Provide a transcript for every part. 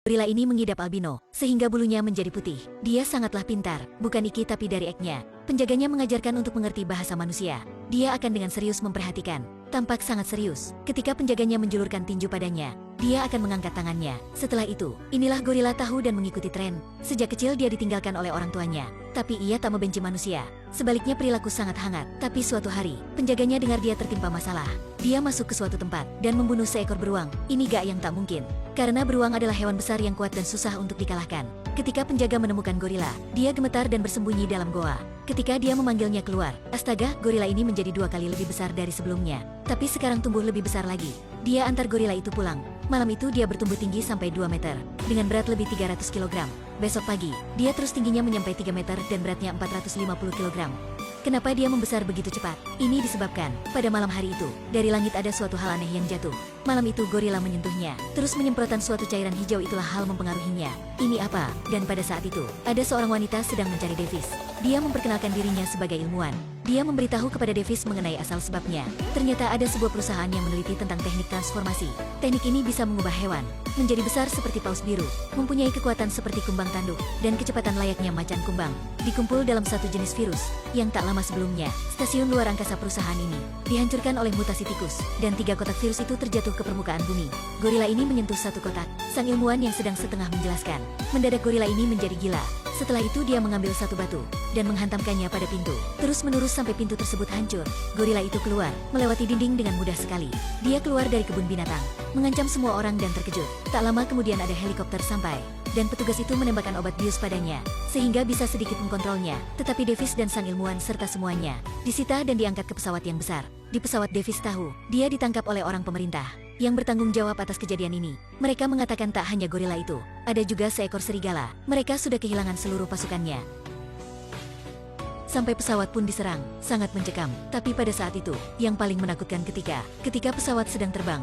Gorila ini mengidap albino, sehingga bulunya menjadi putih. Dia sangatlah pintar, bukan Iki tapi dari Egg-nya. Penjaganya mengajarkan untuk mengerti bahasa manusia. Dia akan dengan serius memperhatikan. Tampak sangat serius. Ketika penjaganya menjulurkan tinju padanya, dia akan mengangkat tangannya. Setelah itu, inilah gorila tahu dan mengikuti tren. Sejak kecil dia ditinggalkan oleh orang tuanya. Tapi ia tak membenci manusia. Sebaliknya perilaku sangat hangat. Tapi suatu hari, penjaganya dengar dia tertimpa masalah. Dia masuk ke suatu tempat dan membunuh seekor beruang. Ini gak yang tak mungkin. Karena beruang adalah hewan besar yang kuat dan susah untuk dikalahkan. Ketika penjaga menemukan gorila, dia gemetar dan bersembunyi dalam goa. Ketika dia memanggilnya keluar, astaga, gorila ini menjadi 2 kali lebih besar dari sebelumnya. Tapi sekarang tumbuh lebih besar lagi. Dia antar gorila itu pulang. Malam itu dia bertumbuh tinggi sampai 2 meter, dengan berat lebih 300 kg. Besok pagi, dia terus tingginya menyampai 3 meter dan beratnya 450 kg. Kenapa dia membesar begitu cepat? Ini disebabkan, pada malam hari itu, dari langit ada suatu hal aneh yang jatuh. Malam itu gorila menyentuhnya, terus menyemprotkan suatu cairan hijau. Itulah hal mempengaruhinya. Ini apa? Dan pada saat itu, ada seorang wanita sedang mencari Davis. Dia memperkenalkan dirinya sebagai ilmuwan. Dia memberitahu kepada Davis mengenai asal sebabnya. Ternyata ada sebuah perusahaan yang meneliti tentang teknik transformasi. Teknik ini bisa mengubah hewan menjadi besar seperti paus biru, mempunyai kekuatan seperti kumbang tanduk, dan kecepatan layaknya macan kumbang. Dikumpul dalam satu jenis virus, yang tak lama sebelumnya, stasiun luar angkasa perusahaan ini dihancurkan oleh mutasi tikus, dan 3 kotak virus itu terjatuh ke permukaan bumi. Gorila ini menyentuh satu kotak. Sang ilmuwan yang sedang setengah menjelaskan. Mendadak gorila ini menjadi gila. Setelah itu dia mengambil satu batu dan menghantamkannya pada pintu. Terus-menerus sampai pintu tersebut hancur. Gorila itu keluar, melewati dinding dengan mudah sekali. Dia keluar dari kebun binatang, mengancam semua orang dan terkejut. Tak lama kemudian ada helikopter sampai, dan petugas itu menembakkan obat bius padanya, sehingga bisa sedikit mengkontrolnya. Tetapi Davis dan sang ilmuwan serta semuanya disita dan diangkat ke pesawat yang besar. Di pesawat Davis tahu, dia ditangkap oleh orang pemerintah yang bertanggung jawab atas kejadian ini. Mereka mengatakan tak hanya gorila itu, ada juga seekor serigala. Mereka sudah kehilangan seluruh pasukannya. Sampai pesawat pun diserang, sangat mencekam. Tapi pada saat itu, yang paling menakutkan ketika pesawat sedang terbang,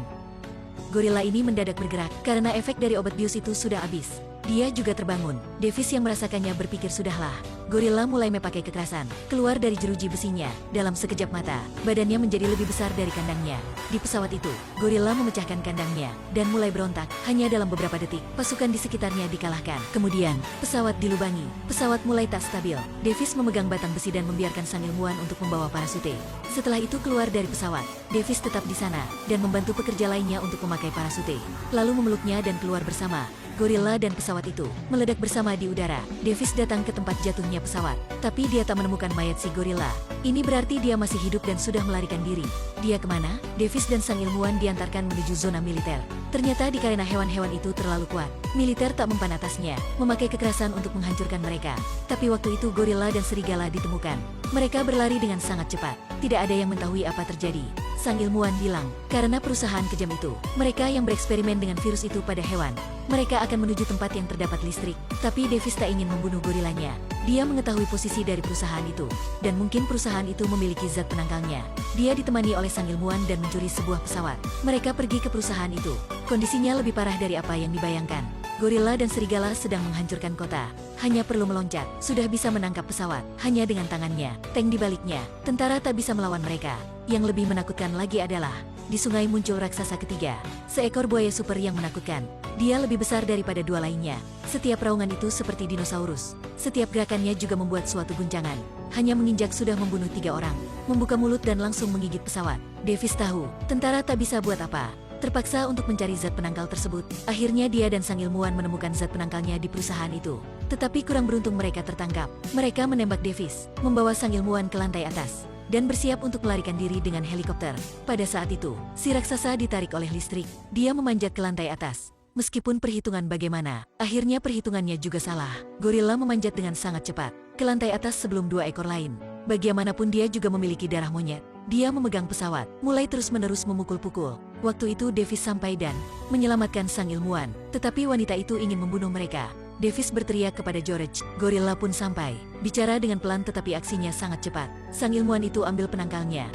gorila ini mendadak bergerak, karena efek dari obat bius itu sudah habis. Dia juga terbangun. Davis yang merasakannya berpikir sudahlah. Gorila mulai memakai kekerasan, keluar dari jeruji besinya. Dalam sekejap mata, badannya menjadi lebih besar dari kandangnya. Di pesawat itu, gorila memecahkan kandangnya, dan mulai berontak. Hanya dalam beberapa detik, pasukan di sekitarnya dikalahkan. Kemudian, pesawat dilubangi. Pesawat mulai tak stabil. Davis memegang batang besi dan membiarkan sang ilmuwan untuk membawa parasute. Setelah itu keluar dari pesawat, Davis tetap di sana, dan membantu pekerja lainnya untuk memakai parasute. Lalu memeluknya dan keluar bersama. Gorila dan pesawat itu meledak bersama di udara. Davis datang ke tempat jatuhnya pesawat, tapi dia tak menemukan mayat si gorila. Ini berarti dia masih hidup dan sudah melarikan diri. Dia kemana? Davis dan sang ilmuwan diantarkan menuju zona militer. Ternyata karena hewan-hewan itu terlalu kuat, militer tak mempan atasnya, memakai kekerasan untuk menghancurkan mereka. Tapi waktu itu gorila dan serigala ditemukan. Mereka berlari dengan sangat cepat. Tidak ada yang mengetahui apa terjadi. Sang ilmuwan bilang, karena perusahaan kejam itu, mereka yang bereksperimen dengan virus itu pada hewan, mereka akan menuju tempat yang terdapat listrik. Tapi Davis tak ingin membunuh gorilanya. Dia mengetahui posisi dari perusahaan itu, dan mungkin perusahaan itu memiliki zat penangkalnya. Dia ditemani oleh sang ilmuwan dan mencuri sebuah pesawat. Mereka pergi ke perusahaan itu. Kondisinya lebih parah dari apa yang dibayangkan. Gorila dan serigala sedang menghancurkan kota. Hanya perlu meloncat, sudah bisa menangkap pesawat. Hanya dengan tangannya, tank di baliknya, tentara tak bisa melawan mereka. Yang lebih menakutkan lagi adalah, di sungai muncul raksasa ketiga. Seekor buaya super yang menakutkan. Dia lebih besar daripada 2 lainnya. Setiap raungan itu seperti dinosaurus. Setiap gerakannya juga membuat suatu guncangan. Hanya menginjak sudah membunuh 3 orang. Membuka mulut dan langsung menggigit pesawat. Davis tahu, tentara tak bisa buat apa. Terpaksa untuk mencari zat penangkal tersebut. Akhirnya dia dan sang ilmuwan menemukan zat penangkalnya di perusahaan itu. Tetapi kurang beruntung mereka tertangkap. Mereka menembak Davis, membawa sang ilmuwan ke lantai atas, dan bersiap untuk melarikan diri dengan helikopter. Pada saat itu, si raksasa ditarik oleh listrik. Dia memanjat ke lantai atas. Meskipun perhitungan bagaimana, akhirnya perhitungannya juga salah. Gorila memanjat dengan sangat cepat ke lantai atas sebelum 2 ekor lain. Bagaimanapun dia juga memiliki darah monyet. Dia memegang pesawat, mulai terus-menerus memukul-pukul. Waktu itu Davis sampai dan menyelamatkan sang ilmuwan. Tetapi wanita itu ingin membunuh mereka. Davis berteriak kepada George. Gorilla pun sampai. Bicara dengan pelan tetapi aksinya sangat cepat. Sang ilmuwan itu ambil penangkalnya.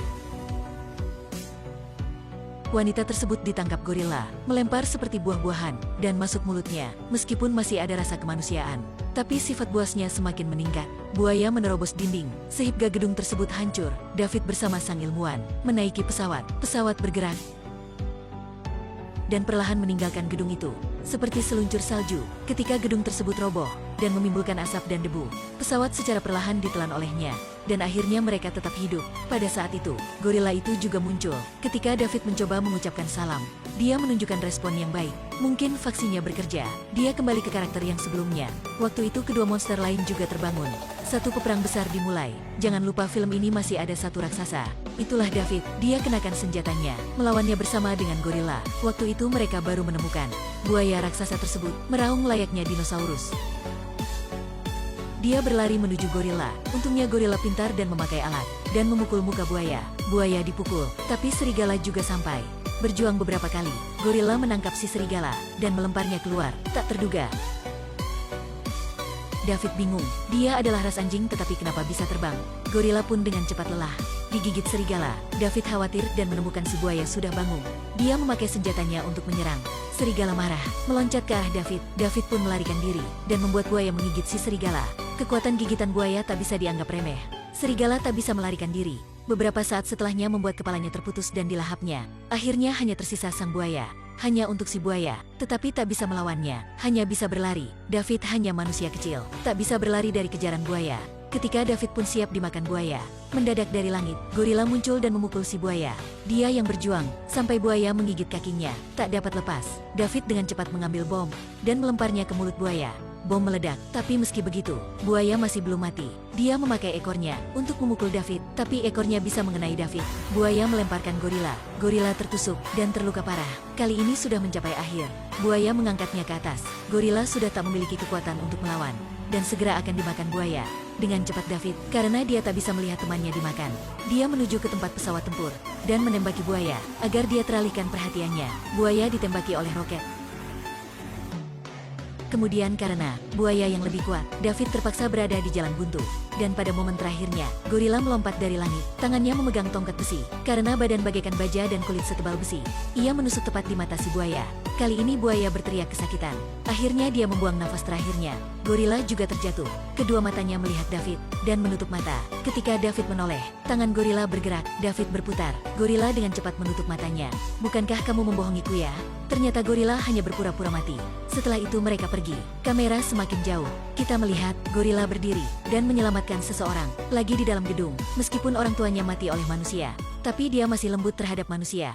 Wanita tersebut ditangkap gorila, melempar seperti buah-buahan, dan masuk mulutnya. Meskipun masih ada rasa kemanusiaan, tapi sifat buasnya semakin meningkat. Buaya menerobos dinding, sehingga gedung tersebut hancur. David bersama sang ilmuwan menaiki pesawat. Pesawat bergerak dan perlahan meninggalkan gedung itu. seperti seluncur salju, ketika gedung tersebut roboh dan menimbulkan asap dan debu. Pesawat secara perlahan ditelan olehnya, dan akhirnya mereka tetap hidup. Pada saat itu, gorila itu juga muncul. Ketika David mencoba mengucapkan salam, dia menunjukkan respon yang baik. Mungkin vaksinnya bekerja. Dia kembali ke karakter yang sebelumnya. Waktu itu kedua monster lain juga terbangun. Satu peperang besar dimulai. Jangan lupa film ini masih ada satu raksasa. Itulah David. Dia kenakan senjatanya, melawannya bersama dengan gorila. Waktu itu mereka baru menemukan buaya raksasa tersebut meraung layaknya dinosaurus. Dia berlari menuju gorila. Untungnya gorila pintar dan memakai alat dan memukul muka buaya. Buaya dipukul, tapi serigala juga sampai. Berjuang beberapa kali, gorila menangkap si serigala dan melemparnya keluar. Tak terduga, David bingung. Dia adalah ras anjing, tetapi kenapa bisa terbang? Gorila pun dengan cepat lelah digigit serigala. David khawatir dan menemukan si buaya sudah bangun. Dia memakai senjatanya untuk menyerang. Serigala marah, meloncat ke arah David. David pun melarikan diri dan membuat buaya menggigit si serigala. Kekuatan gigitan buaya tak bisa dianggap remeh. Serigala tak bisa melarikan diri. Beberapa saat setelahnya membuat kepalanya terputus dan dilahapnya. Akhirnya hanya tersisa sang buaya. Hanya untuk si buaya, tetapi tak bisa melawannya, hanya bisa berlari. David hanya manusia kecil, tak bisa berlari dari kejaran buaya. Ketika David pun siap dimakan buaya, mendadak dari langit, gorila muncul dan memukul si buaya. Dia yang berjuang, sampai buaya menggigit kakinya, tak dapat lepas. David dengan cepat mengambil bom, dan melemparnya ke mulut buaya. Bom meledak, tapi meski begitu, buaya masih belum mati. Dia memakai ekornya untuk memukul David, tapi ekornya bisa mengenai David. Buaya melemparkan gorila. Gorila tertusuk dan terluka parah. Kali ini sudah mencapai akhir. Buaya mengangkatnya ke atas. Gorila sudah tak memiliki kekuatan untuk melawan, dan segera akan dimakan buaya. Dengan cepat David, karena dia tak bisa melihat temannya dimakan, dia menuju ke tempat pesawat tempur, dan menembaki buaya, agar dia teralihkan perhatiannya. Buaya ditembaki oleh roket. Kemudian karena buaya yang lebih kuat, David terpaksa berada di jalan buntu. Dan pada momen terakhirnya, gorila melompat dari langit. Tangannya memegang tongkat besi. Karena badan bagaikan baja dan kulit setebal besi, ia menusuk tepat di mata si buaya. Kali ini buaya berteriak kesakitan. Akhirnya dia membuang nafas terakhirnya. Gorila juga terjatuh. Kedua matanya melihat David dan menutup mata. Ketika David menoleh, tangan gorila bergerak. David berputar. Gorila dengan cepat menutup matanya. "Bukankah kamu membohongiku ya?" Ternyata gorila hanya berpura-pura mati. Setelah itu mereka pergi. Kamera semakin jauh. Kita melihat gorila berdiri dan menyelamatkan seseorang lagi di dalam gedung. Meskipun orang tuanya mati oleh manusia, tapi dia masih lembut terhadap manusia.